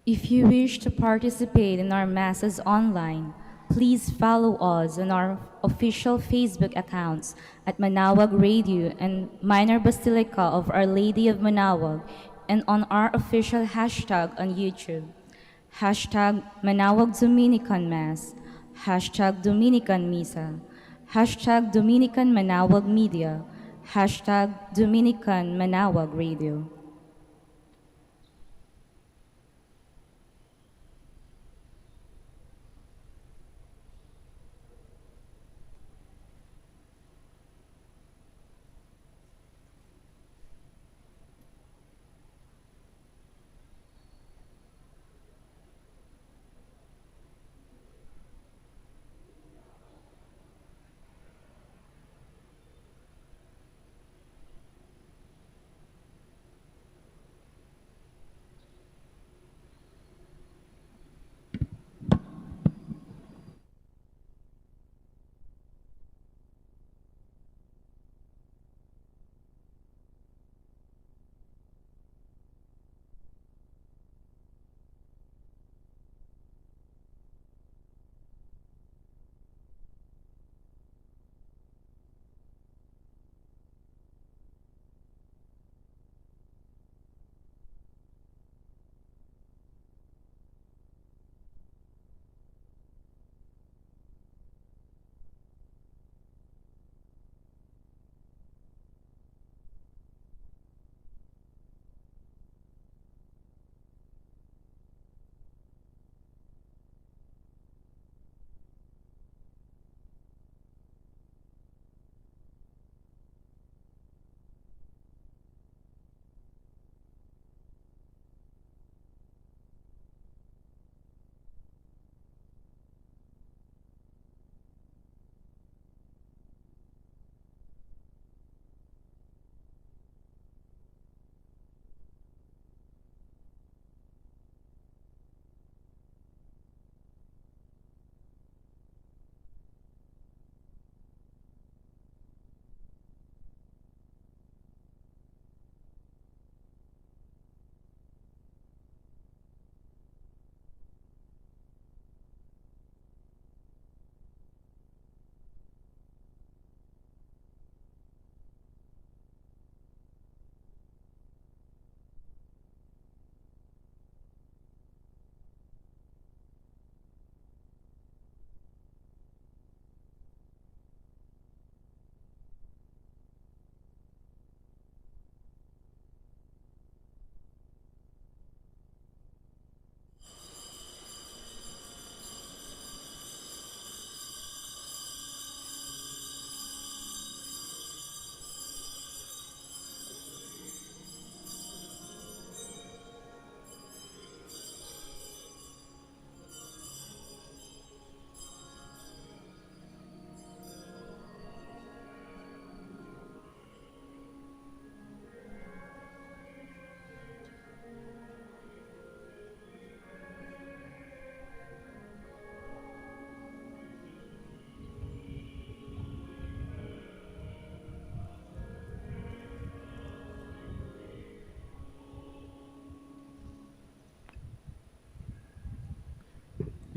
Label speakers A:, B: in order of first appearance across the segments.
A: If you wish to participate in our masses online, please follow us on our official Facebook accounts at Manaoag Radio and Minor Basilica of Our Lady of Manaoag, and on our official hashtag on YouTube. Hashtag Manaoag Dominican Mass, hashtag Dominican Misa, hashtag Dominican Manaoag Media, hashtag Dominican Manaoag Radio.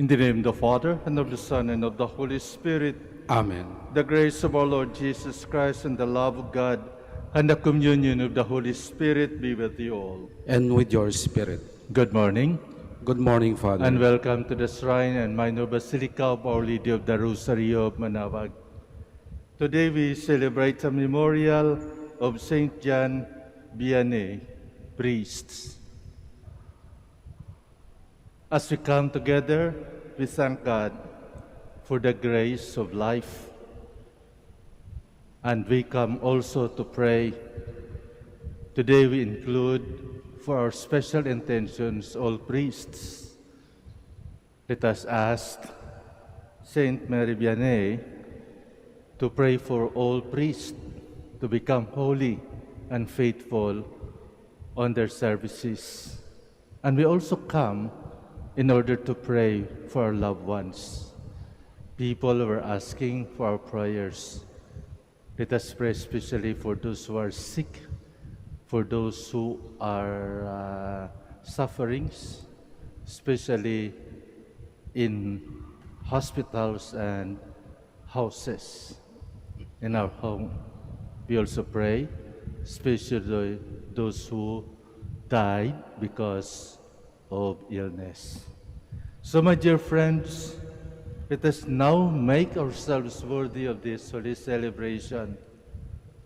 B: In the name of the Father, and of the Son, and of the Holy Spirit,
C: Amen.
B: the grace of our Lord Jesus Christ, and the love of God, and the communion of the Holy Spirit be with you all.
C: And with your spirit.
B: Good morning,
C: Good morning, Father.
B: and welcome to the Shrine and Minor Basilica of Our Lady of the Rosary of Manaoag. Today we celebrate the memorial of Saint John Vianney, priests. As we come together, we thank God for the grace of life. And we come also to pray. Today we include for our special intentions all priests. Let us ask Saint Mary Vianney to pray for all priests to become holy and faithful on their services. And we also come in order to pray for our loved ones. People were asking for our prayers. Let us pray especially for those who are sick, for those who are sufferings, especially in hospitals and houses in our home. We also pray, especially those who died because of illness. So, my dear friends, let us now make ourselves worthy of this holy celebration.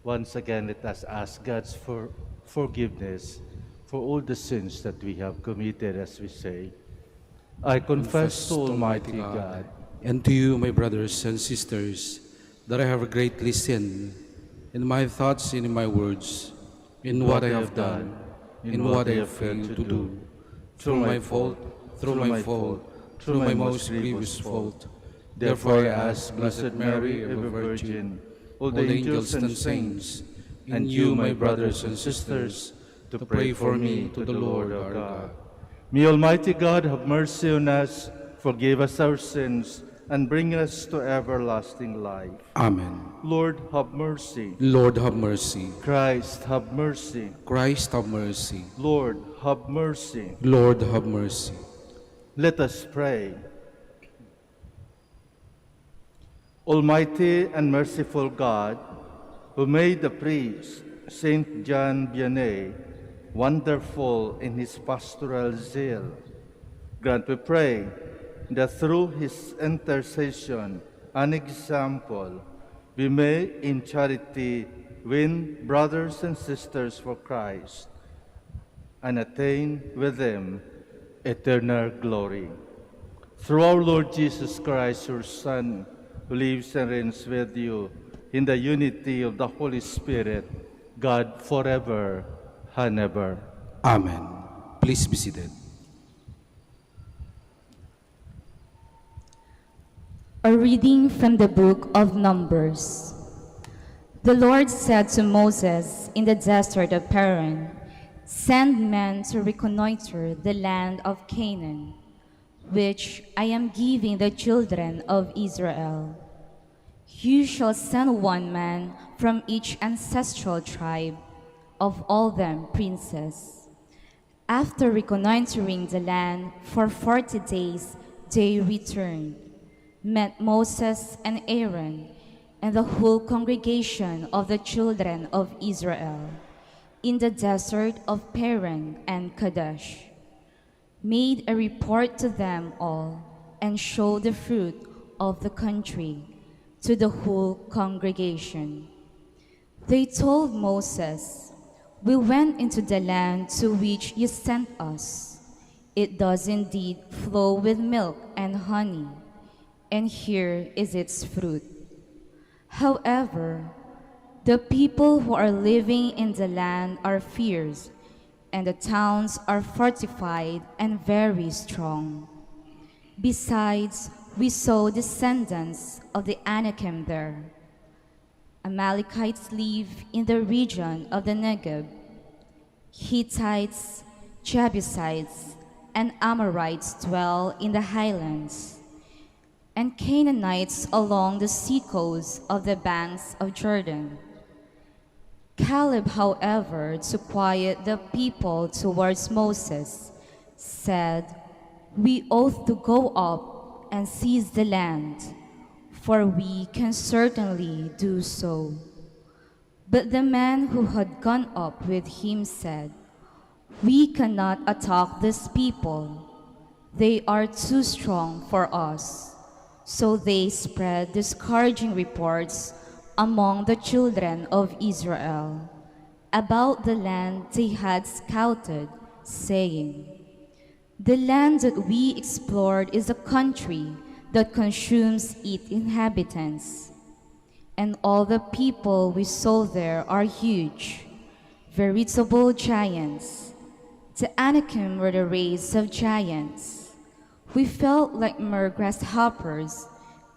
B: Once again, let us ask God's forgiveness for all the sins that we have committed, as we say. I confess to Almighty God
C: and to you, my brothers and sisters, that I have greatly sinned in my thoughts and in my words, in what I have done, in what I have failed to do, through my fault, through my most grievous fault. Therefore I ask Blessed Mary, ever Virgin, all the angels and saints, and you, my brothers and sisters, to pray for me to the Lord our God.
B: May Almighty God have mercy on us, forgive us our sins, and bring us to everlasting life.
C: Amen.
B: Lord, have mercy.
C: Lord, have mercy.
B: Christ, have mercy.
C: Christ, have mercy.
B: Lord, have mercy.
C: Lord, have mercy.
B: Let us pray. Almighty and merciful God, who made the priest, Saint John Vianney, wonderful in his pastoral zeal, grant, we pray, that through his intercession and example, we may in charity win brothers and sisters for Christ and attain with them eternal glory. Through our Lord Jesus Christ, your Son, who lives and reigns with you in the unity of the Holy Spirit, God forever and ever.
C: Amen. Please be seated.
A: A reading from the book of Numbers. The Lord said to Moses in the desert of Paran, "Send men to reconnoiter the land of Canaan, which I am giving the children of Israel. You shall send one man from each ancestral tribe, of all them princes." After reconnoitering the land for 40 days, they returned, met Moses and Aaron and the whole congregation of the children of Israel in the desert of Paran and Kadesh, made a report to them all, and showed the fruit of the country to the whole congregation. They told Moses, "We went into the land to which you sent us. It does indeed flow with milk and honey, and here is its fruit. However, the people who are living in the land are fierce, and the towns are fortified and very strong. Besides, we saw descendants of the Anakim there. Amalekites live in the region of the Negev. Hittites, Jebusites, and Amorites dwell in the highlands, and Canaanites along the seacoast of the banks of Jordan." Caleb, however, to quiet the people towards Moses, said, "We ought to go up and seize the land, for we can certainly do so." But the man who had gone up with him said, "We cannot attack these people. They are too strong for us." So they spread discouraging reports among the children of Israel about the land they had scouted, saying, "The land that we explored is a country that consumes its inhabitants, and all the people we saw there are huge, veritable giants. The Anakim were the race of giants. We felt like mere grasshoppers,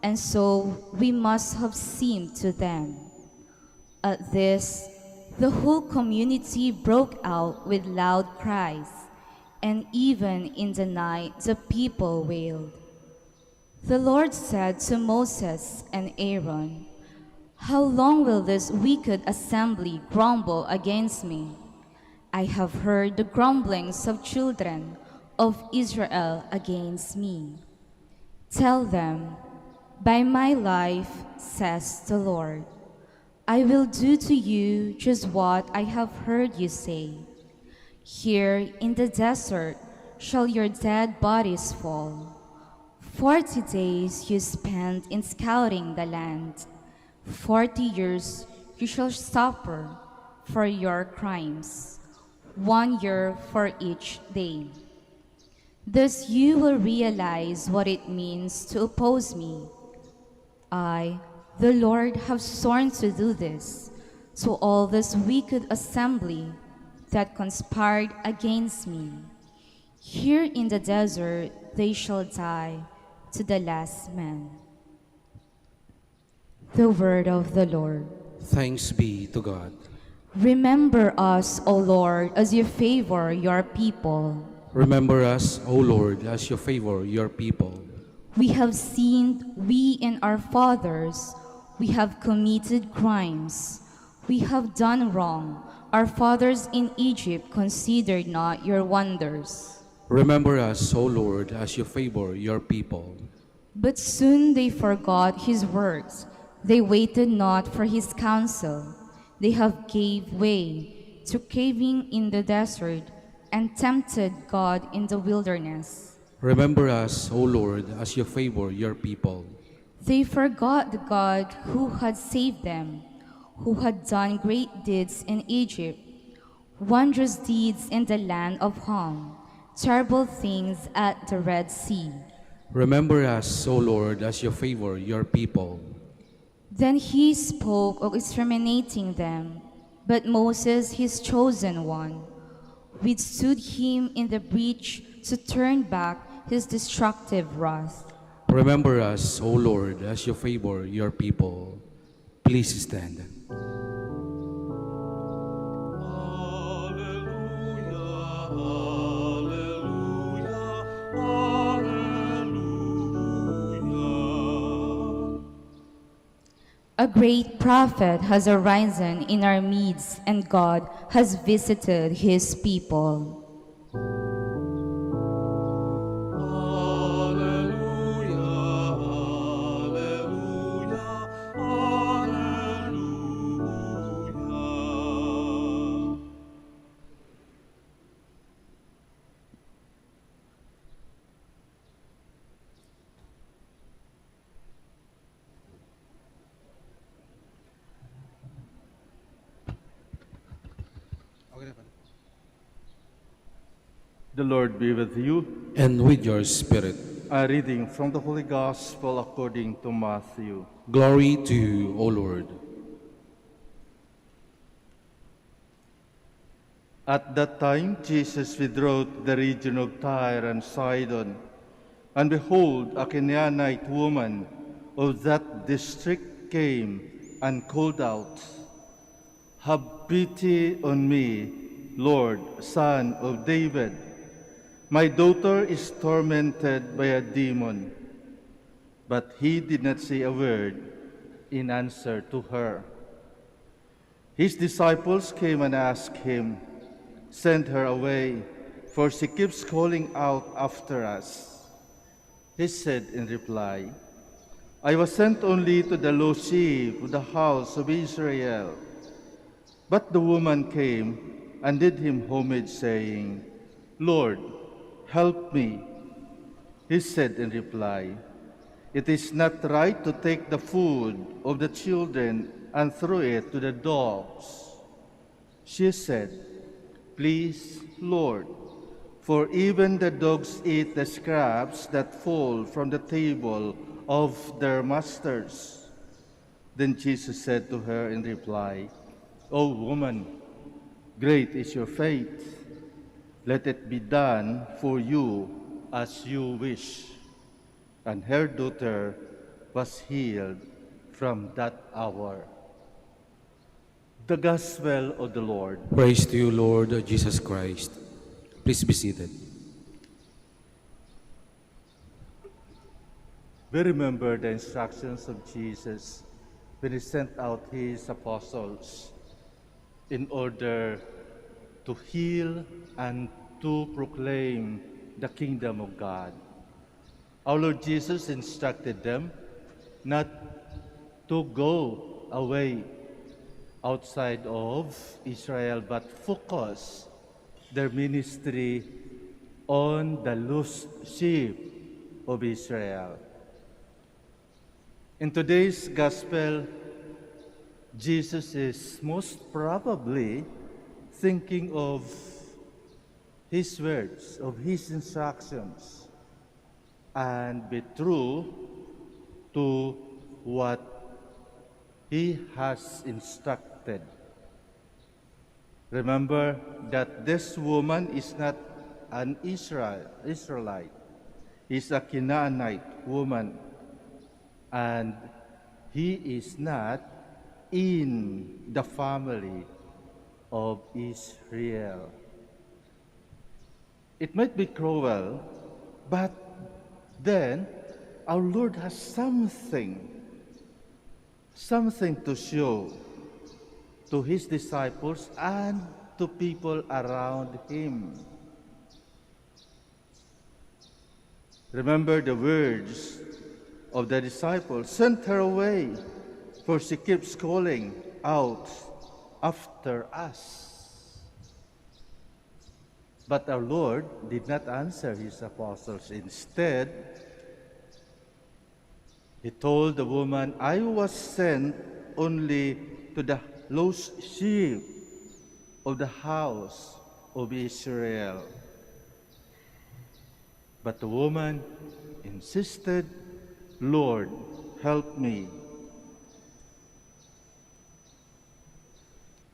A: and so we must have seemed to them." At this, the whole community broke out with loud cries, and even in the night the people wailed. The Lord said to Moses and Aaron, "How long will this wicked assembly grumble against me? I have heard the grumblings of children of Israel against me. Tell them, by my life, says the Lord, I will do to you just what I have heard you say. Here in the desert shall your dead bodies fall. 40 days you spent in scouting the land. 40 years you shall suffer for your crimes, 1 year for each day. Thus you will realize what it means to oppose me. I, the Lord, have sworn to do this to all this wicked assembly that conspired against me. Here in the desert they shall die to the last man. The word of the Lord.
C: Thanks be to God.
A: Remember us, O Lord, as you favor your people.
C: Remember us, O Lord, as you favor your people.
A: We have sinned, we and our fathers. We have committed crimes. We have done wrong. Our fathers in Egypt considered not your wonders.
C: Remember us, O Lord, as you favor your people.
A: But soon they forgot his works. They waited not for his counsel. They have gave way to craving in the desert and tempted God in the wilderness.
C: Remember us, O Lord, as you favor your people.
A: They forgot the God who had saved them, who had done great deeds in Egypt, wondrous deeds in the land of Ham, terrible things at the Red Sea.
C: Remember us, O Lord, as you favor your people.
A: Then he spoke of exterminating them, but Moses, his chosen one, withstood him in the breach to turn back his destructive wrath.
C: Remember us, O Lord, as you favor your people. Please stand.
A: A great prophet has arisen in our midst, and God has visited his people.
B: The Lord be with you.
C: And with your spirit.
B: A reading from the Holy Gospel according to Matthew.
C: Glory to you, O Lord.
B: At that time, Jesus withdrew to the region of Tyre and Sidon. And behold, a Canaanite woman of that district came and called out, Have pity on me, Lord, Son of David. My daughter is tormented by a demon. But he did not say a word in answer to her. His disciples came and asked him, Send her away, for she keeps calling out after us. He said in reply, I was sent only to the lost sheep of the house of Israel. But the woman came and did him homage, saying, Lord, help me. He said in reply, It is not right to take the food of the children and throw it to the dogs. She said, Please, Lord, for even the dogs eat the scraps that fall from the table of their masters. Then Jesus said to her in reply, O woman, great is your faith. Let it be done for you as you wish. And her daughter was healed from that hour. The Gospel of the Lord.
C: Praise to you, Lord Jesus Christ. Please be seated.
B: We remember the instructions of Jesus when he sent out his apostles in order to heal and to proclaim the kingdom of God. Our Lord Jesus instructed them not to go away outside of Israel, but focus their ministry on the lost sheep of Israel. In today's gospel, Jesus is most probably thinking of his words, of his instructions, and be true to what he has instructed. Remember that this woman is not an Israelite. He's a Canaanite woman, and he is not in the family of Israel. It might be cruel, but then our Lord has something to show to his disciples and to people around him. Remember the words of the disciples, "Send her away, for she keeps calling out after us." But our Lord did not answer his apostles. Instead, he told the woman, "I was sent only to the lost sheep of the house of Israel." But the woman insisted, "Lord, help me."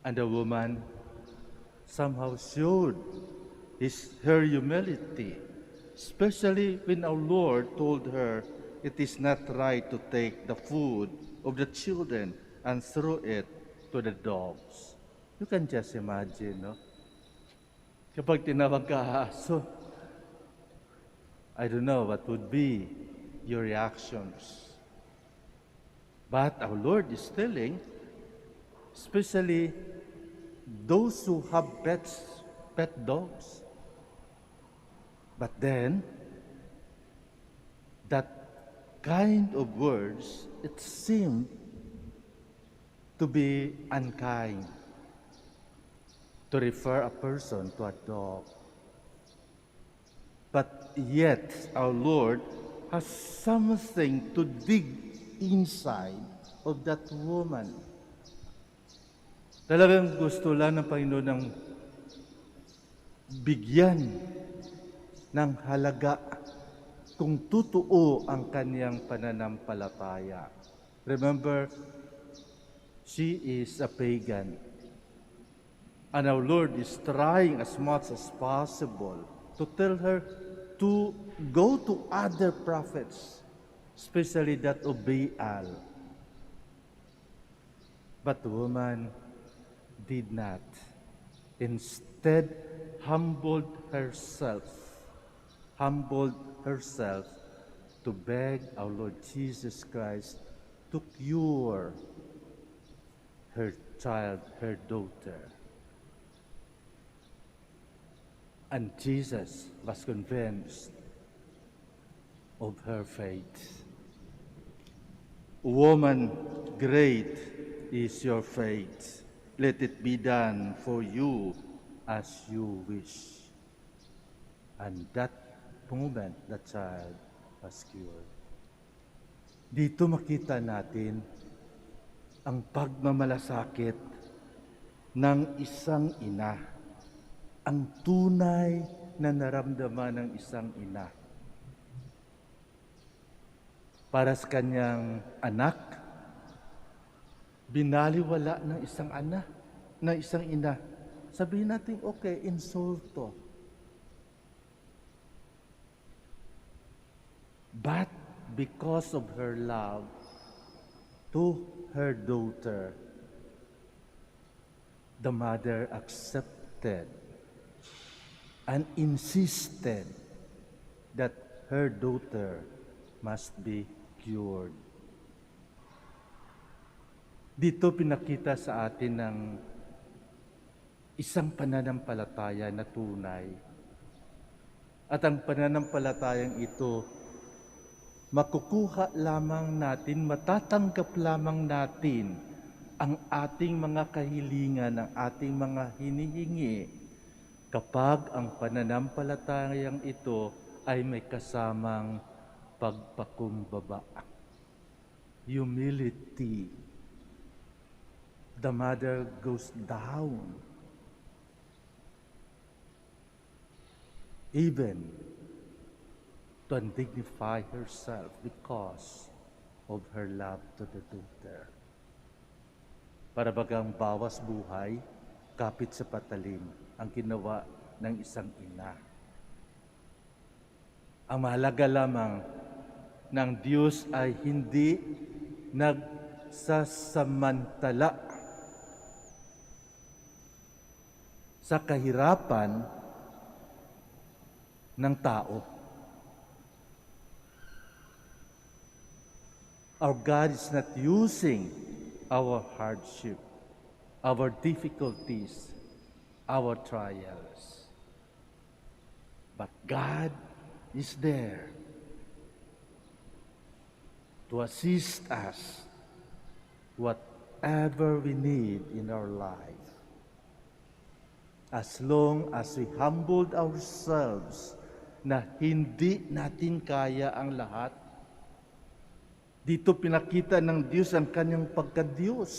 B: And the woman somehow showed her humility, especially when our Lord told her it is not right to take the food of the children and throw it to the dogs. You can just imagine, no? Kapag tinawag ka aso, I don't know what would be your reactions. But our Lord is telling, especially those who have pet dogs. But then, that kind of words, it seemed to be unkind to refer a person to a dog. But yet, our Lord has something to dig inside of that woman. Talagang gusto lang ng Panginoon ng bigyan ng halaga kung totoo ang kaniyang pananampalataya. Remember, she is a pagan. And our Lord is trying as much as possible to tell her to go to other prophets, especially that of Baal. But the woman did not. Instead, humbled herself to beg our Lord Jesus Christ to cure her child, her daughter. And Jesus was convinced of her faith. "Woman, great is your faith. Let it be done for you as you wish." And that moment, the child was cured. Dito makita natin ang pagmamalasakit ng isang ina, ang tunay na naramdaman ng isang ina para sa kanyang anak, binaliwala ng isang ina. Sabihin natin, okay, insulto. But because of her love to her daughter, the mother accepted and insisted that her daughter must be cured. Dito pinakita sa atin ng isang pananampalataya na tunay. At ang pananampalatayang ito, makukuha lamang natin, matatanggap lamang natin ang ating mga kahilingan, ang ating mga hinihingi kapag ang pananampalatayang ito ay may kasamang pagpakumbaba. Humility. The mother goes down. Even to undignify herself because of her love to the daughter. Para bagang bawas buhay, kapit sa patalim ang ginawa ng isang ina. Ang mahalaga lamang ng Diyos ay hindi nagsasamantala sa kahirapan ng tao. Our God is not using our hardship, our difficulties, our trials. But God is there to assist us whatever we need in our life. As long as we humbled ourselves na hindi natin kaya ang lahat, dito pinakita ng Diyos ang kanyang pagka-Diyos,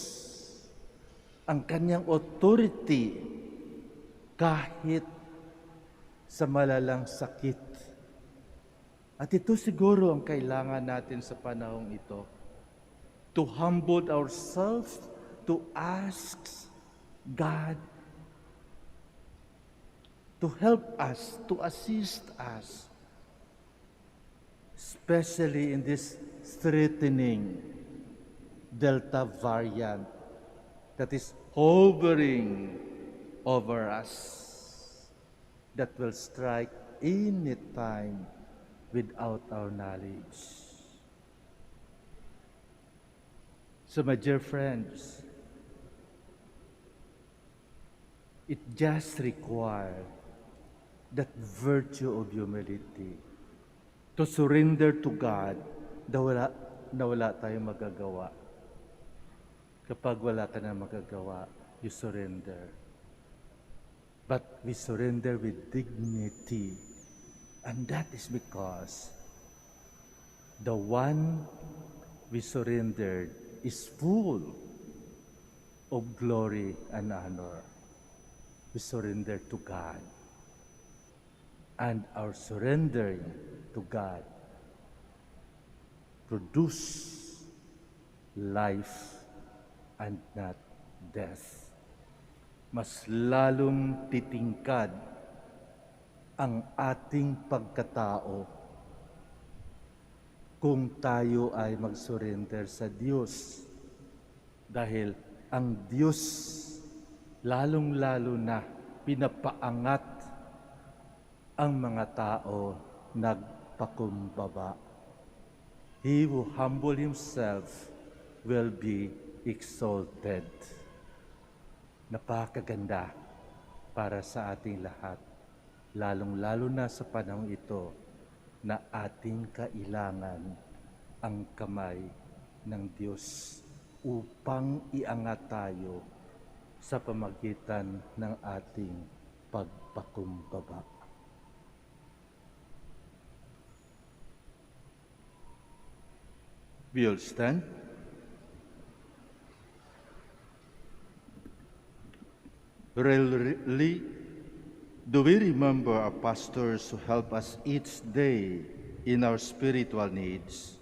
B: ang kanyang authority kahit sa malalang sakit. At ito siguro ang kailangan natin sa panahong ito. To humble ourselves, to ask God to help us, to assist us, especially in this threatening Delta variant that is hovering over us, that will strike any time without our knowledge. So my dear friends, it just requires that virtue of humility to surrender to God na wala tayong magagawa. Kapag wala ka na magagawa, you surrender. But we surrender with dignity. And that is because the one we surrendered is full of glory and honor. We surrender to God. And our surrendering to God produce life and not death. Mas lalong titingkad ang ating pagkatao kung tayo ay mag-surrender sa Diyos. Dahil ang Diyos lalong-lalo na pinapaangat ang mga tao nagpakumbaba. He who humble himself will be exalted. Napakaganda para sa ating lahat, lalong-lalo na sa panahon ito na ating kailangan ang kamay ng Diyos upang iangat tayo sa pamagitan ng ating pagpakumbaba. We all stand. Really, do we remember our pastors who help us each day in our spiritual needs?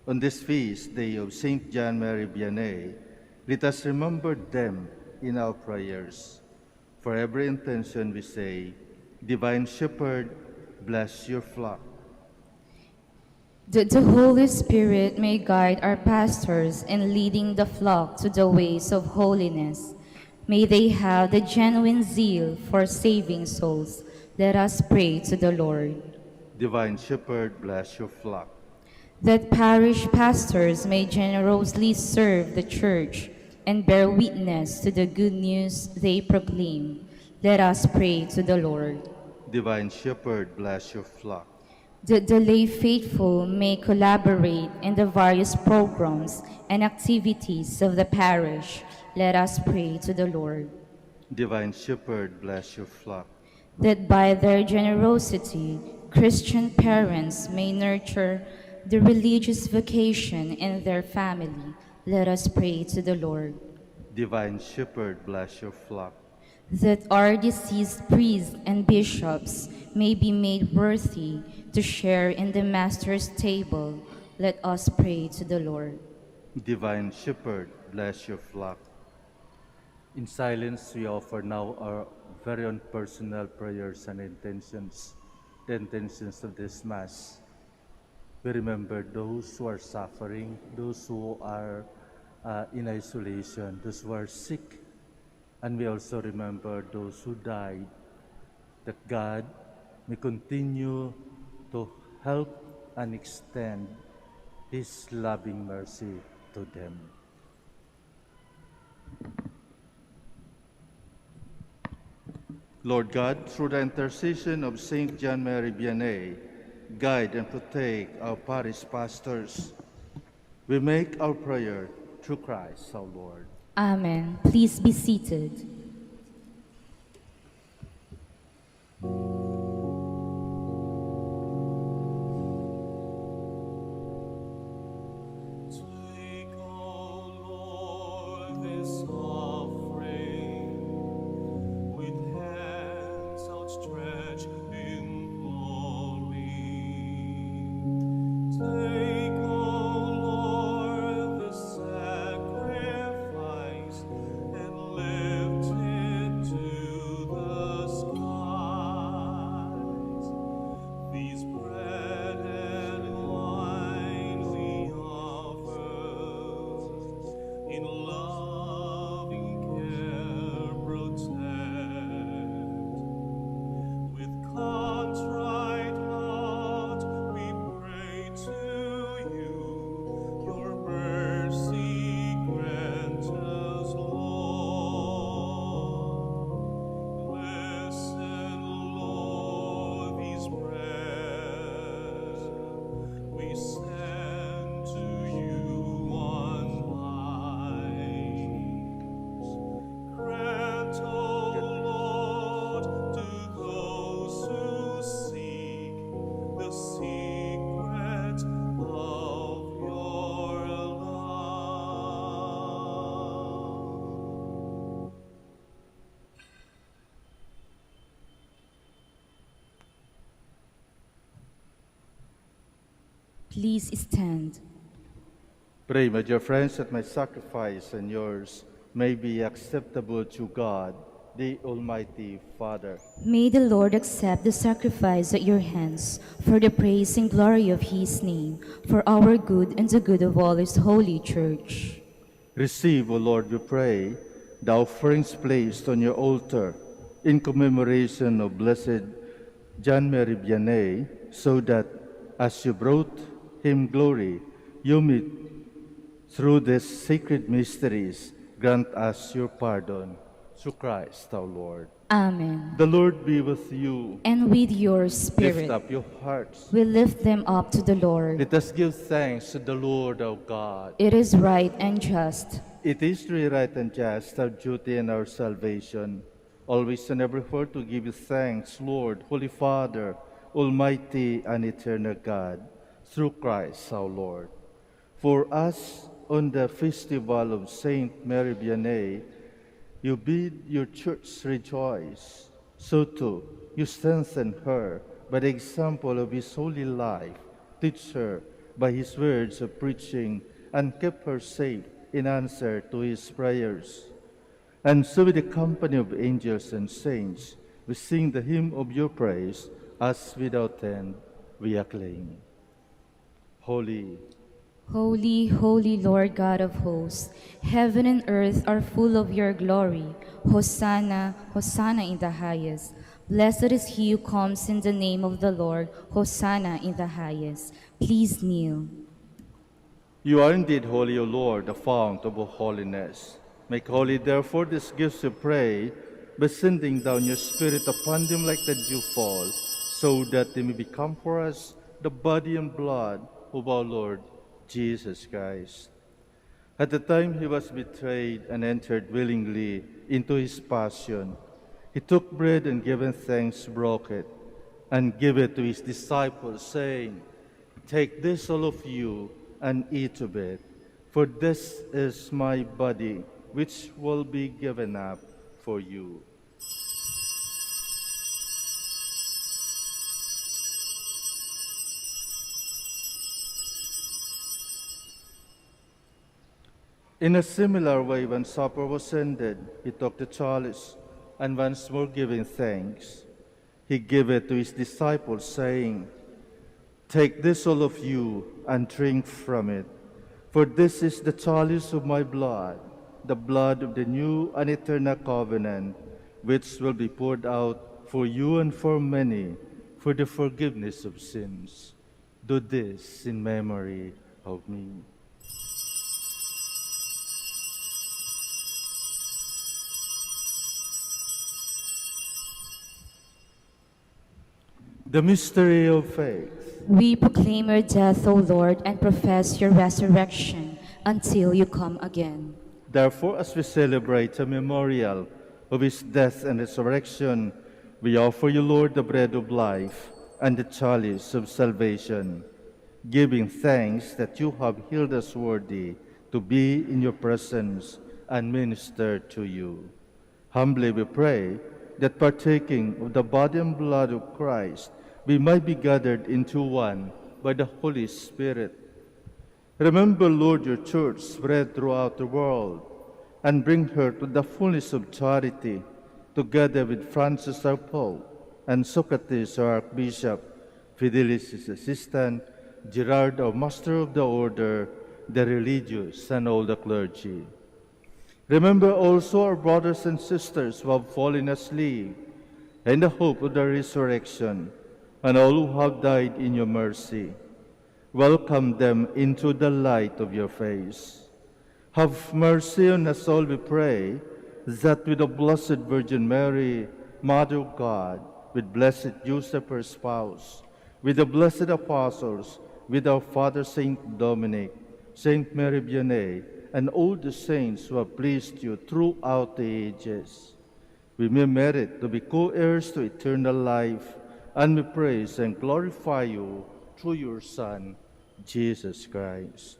B: On this feast day of St. John Mary Vianney, let us remember them in our prayers. For every intention we say, Divine Shepherd, bless your flock.
A: That the Holy Spirit may guide our pastors in leading the flock to the ways of holiness. May they have the genuine zeal for saving souls. Let us pray to the Lord.
B: Divine Shepherd, bless your flock.
A: That parish pastors may generously serve the Church and bear witness to the good news they proclaim. Let us pray to the Lord.
B: Divine Shepherd, bless your flock.
A: That the lay faithful may collaborate in the various programs and activities of the parish, let us pray to the Lord.
B: Divine Shepherd, bless your flock.
A: That by their generosity, Christian parents may nurture the religious vocation in their family, let us pray to the Lord.
B: Divine Shepherd, bless your flock.
A: That our deceased priests and bishops may be made worthy to share in the Master's table, let us pray to the Lord.
B: Divine Shepherd, bless your flock. In silence, we offer now our very own personal prayers and intentions, the intentions of this Mass. We remember those who are suffering, those who are in isolation, those who are sick, and we also remember those who died, that God may continue to help and extend His loving mercy to them. Lord God, through the intercession of Saint John Mary Vianney, guide and protect our parish pastors. We make our prayer through Christ our Lord.
A: Amen. Please be seated.
D: Take, O Lord, this offering with hands outstretched in glory. Take, O Lord, this sacrifice and lift it to the skies. These bread and wine we offer, in loving care protect. With contrite heart we pray to you, your mercy grant us, Lord. Listen, Lord, these prayers we send to you on high. Grant, O Lord, to those who seek the secret of your love.
A: Please stand.
B: Pray, my dear friends, that my sacrifice and yours may be acceptable to God, the Almighty Father.
A: May the Lord accept the sacrifice at your hands for the praise and glory of His name, for our good and the good of all His holy church.
B: Receive, O Lord, we pray, the offerings placed on your altar in commemoration of Blessed John Mary Vianney, so that as you brought him glory, you may, through these sacred mysteries, grant us your pardon. Through Christ our Lord.
A: Amen.
B: The Lord be with you.
A: And with your spirit,
B: Lift up your hearts.
A: we lift them up to the Lord.
B: Let us give thanks to the Lord our God.
A: It is right and just.
B: It is really right and just, our duty and our salvation, always and everywhere to give you thanks, Lord, Holy Father, Almighty and eternal God, through Christ our Lord. For us, on the festival of Saint Mary Vianney, you bid your church rejoice. So too, you strengthen her by the example of his holy life, teach her by his words of preaching, and keep her safe in answer to his prayers. And so with the company of angels and saints, we sing the hymn of your praise, as without end we acclaim. Holy,
A: Holy, holy Lord God of hosts, heaven and earth are full of your glory. Hosanna, Hosanna in the highest. Blessed is he who comes in the name of the Lord. Hosanna in the highest. Please kneel.
B: you are indeed holy, O Lord, the fount of all holiness. Make holy, therefore, these gifts we pray, by sending down your Spirit upon them like the dew fall, so that they may become for us the body and blood of our Lord Jesus Christ. At the time he was betrayed and entered willingly into his passion, he took bread and giving thanks, broke it, and gave it to his disciples, saying, "Take this, all of you, and eat of it, for this is my body, which will be given up for you." In a similar way, when supper was ended, he took the chalice, and once more giving thanks, he gave it to his disciples, saying, "Take this, all of you, and drink from it, for this is the chalice of my blood, the blood of the new and eternal covenant, which will be poured out for you and for many for the forgiveness of sins. Do this in memory of me." The mystery of faith.
A: We proclaim your death, O Lord, and profess your resurrection until you come again.
B: Therefore, as we celebrate a memorial of his death and resurrection, we offer you, Lord, the bread of life and the chalice of salvation, giving thanks that you have healed us worthy to be in your presence and minister to you. Humbly we pray that partaking of the body and blood of Christ, we might be gathered into one by the Holy Spirit. Remember, Lord, your church spread throughout the world, and bring her to the fullness of charity, together with Francis our Pope, and Socrates our Archbishop, Fidelis his assistant, Gerard our Master of the Order, the religious, and all the clergy. Remember also our brothers and sisters who have fallen asleep, in the hope of the resurrection, and all who have died in your mercy. Welcome them into the light of your face. Have mercy on us all, we pray, that with the Blessed Virgin Mary, Mother of God, with blessed Joseph, her spouse, with the blessed apostles, with our Father Saint Dominic, Saint Mary Vianney, and all the saints who have pleased you throughout the ages, we may merit to be co-heirs to eternal life, and we praise and glorify you through your Son, Jesus Christ.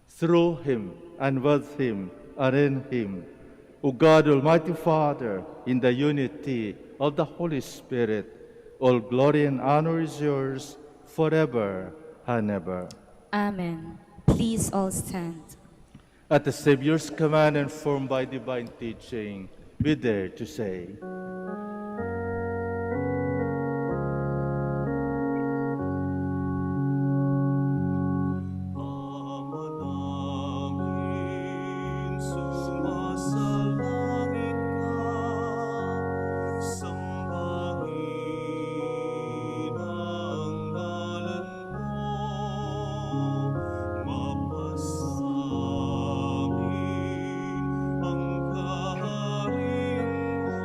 B: Through him, and with him, and in him, O God, Almighty Father, in the unity of the Holy Spirit, all glory and honor is yours forever and ever.
A: Amen. Please all stand.
B: At the Savior's command and formed by divine teaching, we dare to say,
D: Manalangin, sumasalangit ka, sambahin ang ngalan mo, mapasangin ang kaharian mo,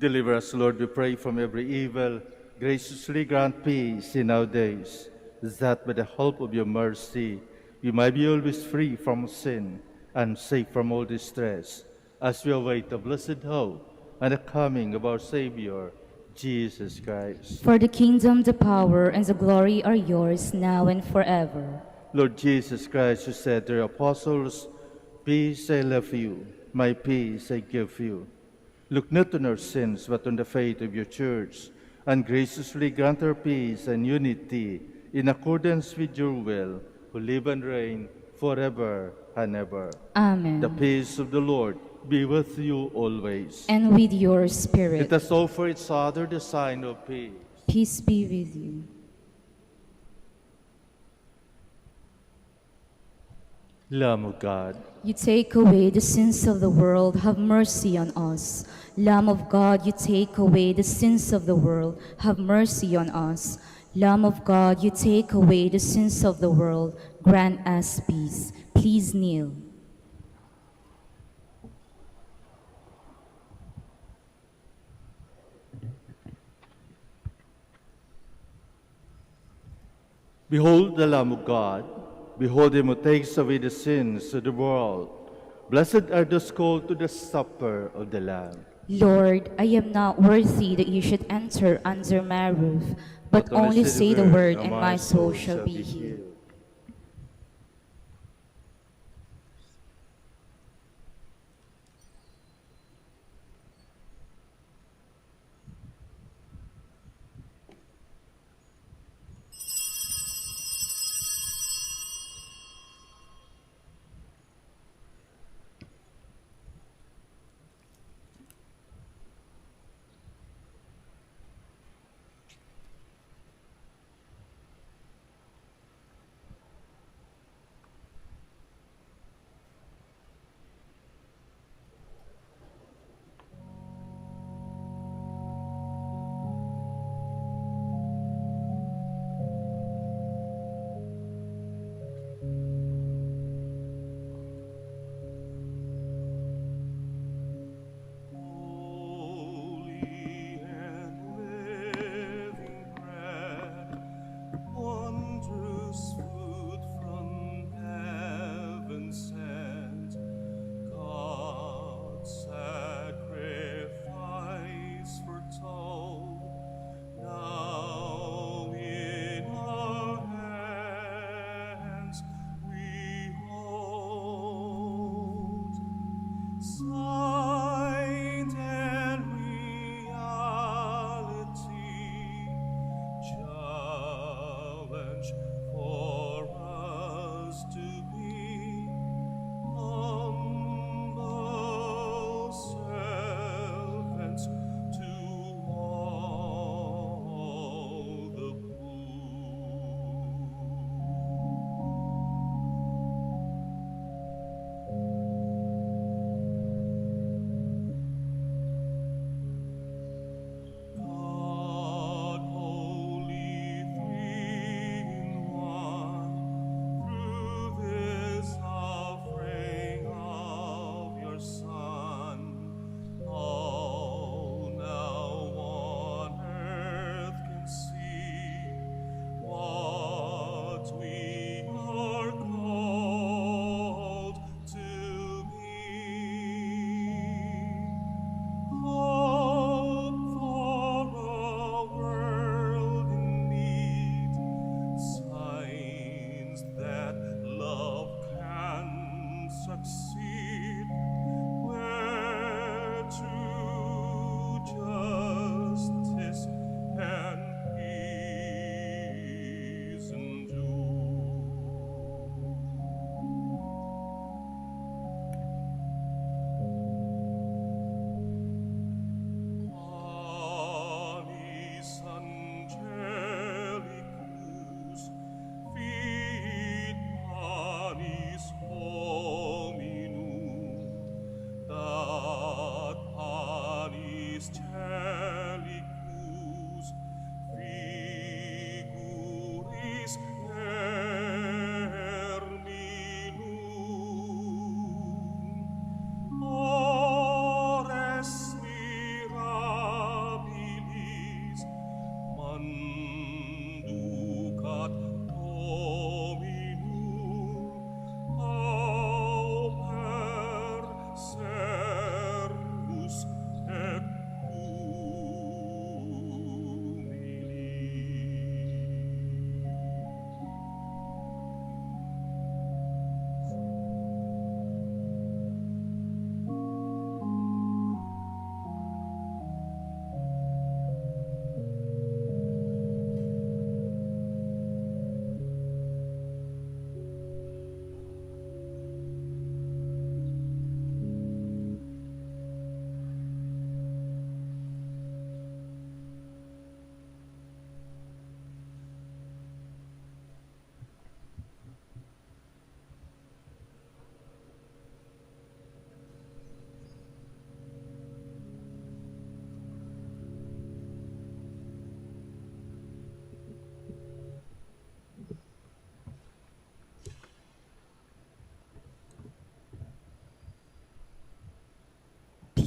B: Deliver us, Lord, we pray, from every evil. Graciously grant peace in our days, that by the help of your mercy we might be always free from sin and safe from all distress, as we await the blessed hope and the coming of our Savior, Jesus Christ.
A: For the kingdom, the power, and the glory are yours, now and forever.
B: Lord Jesus Christ, you said to your apostles, "Peace I leave you, my peace I give you." Look not on our sins, but on the faith of your church, and graciously grant her peace and unity in accordance with your will, who live and reign forever and ever.
A: Amen.
B: The peace of the Lord be with you always.
A: And with your spirit.
B: Let us offer each other the sign of peace.
A: Peace be with you.
B: Lamb of God,
A: You take away the sins of the world, have mercy on us. Lamb of God, you take away the sins of the world, have mercy on us. Lamb of God, you take away the sins of the world, grant us peace. Please kneel.
B: behold the Lamb of God. Behold him who takes away the sins of the world. Blessed are those called to the supper of the Lamb.
A: Lord, I am not worthy that you should enter under my roof, but only say the word, and my soul shall be healed.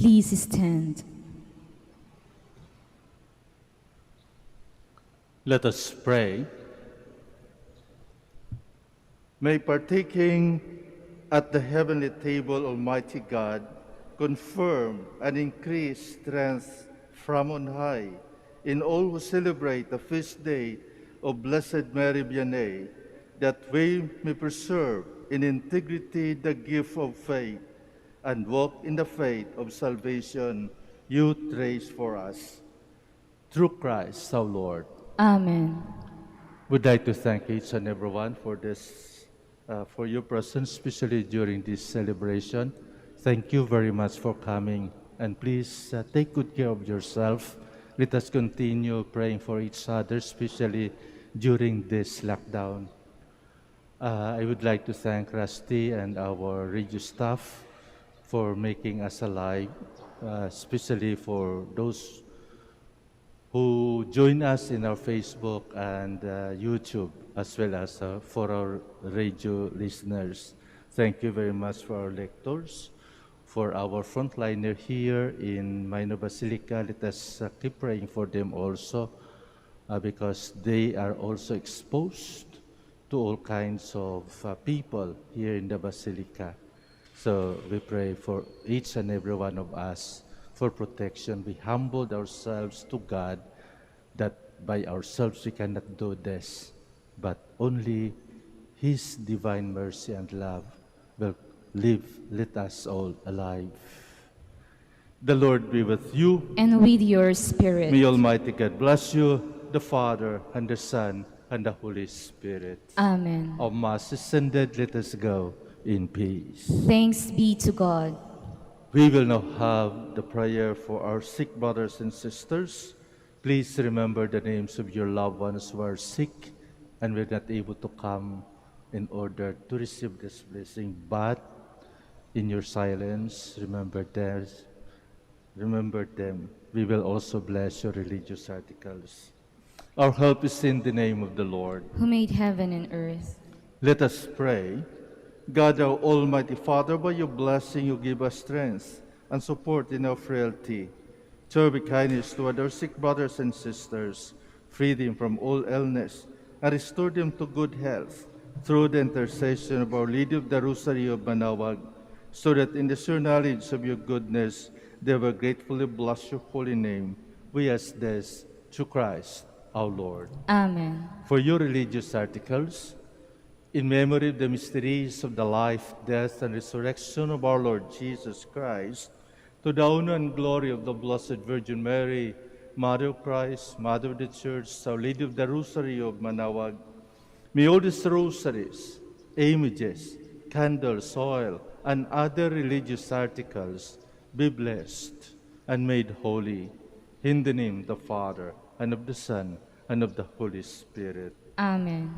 A: Please stand.
B: Let us pray. May partaking at the heavenly table, Almighty God, confirm and increase strength from on high in all who celebrate the feast day of Blessed Mary Vianney, that we may preserve in integrity the gift of faith and walk in the faith of salvation you trace for us. Through Christ our Lord.
A: Amen.
B: Would like to thank each and everyone for this, for your presence, especially during this celebration. Thank you very much for coming, and please take good care of yourself. Let us continue praying for each other, especially during this lockdown. I would like to thank Rusty and our radio staff for making us alive, especially for those who join us in our Facebook and YouTube, as well as for our radio listeners. Thank you very much for our lectors, for our frontliner here in Minor Basilica. Let us keep praying for them also, because they are also exposed to all kinds of people here in the Basilica. So we pray for each and every one of us for protection. We humbled ourselves to God that by ourselves we cannot do this, but only His divine mercy and love will let us all alive. The Lord be with you.
A: And with your spirit.
B: May Almighty God bless you, the Father, and the Son, and the Holy Spirit.
A: Amen.
B: Our Mass is ended. Let us go in peace.
A: Thanks be to God.
B: We will now have the prayer for our sick brothers and sisters. Please remember the names of your loved ones who are sick and were not able to come in order to receive this blessing. But in your silence, remember them. We will also bless your religious articles. Our help is in the name of the Lord,
A: Who made heaven and earth.
B: Let us pray. God, our Almighty Father, by your blessing you give us strength and support in our frailty. Show your kindness toward our sick brothers and sisters, free them from all illness, and restore them to good health through the intercession of Our Lady of the Rosary of Manaoag, so that in the sure knowledge of your goodness they will gratefully bless your holy name. We ask this through Christ our Lord.
A: Amen.
B: For your religious articles, in memory of the mysteries of the life, death, and resurrection of our Lord Jesus Christ, to the honor and glory of the Blessed Virgin Mary, Mother of Christ, Mother of the Church, Our Lady of the Rosary of Manaoag, may all these rosaries, images, candles, oil, and other religious articles be blessed and made holy. In the name of the Father, and of the Son, and of the Holy Spirit.
A: Amen.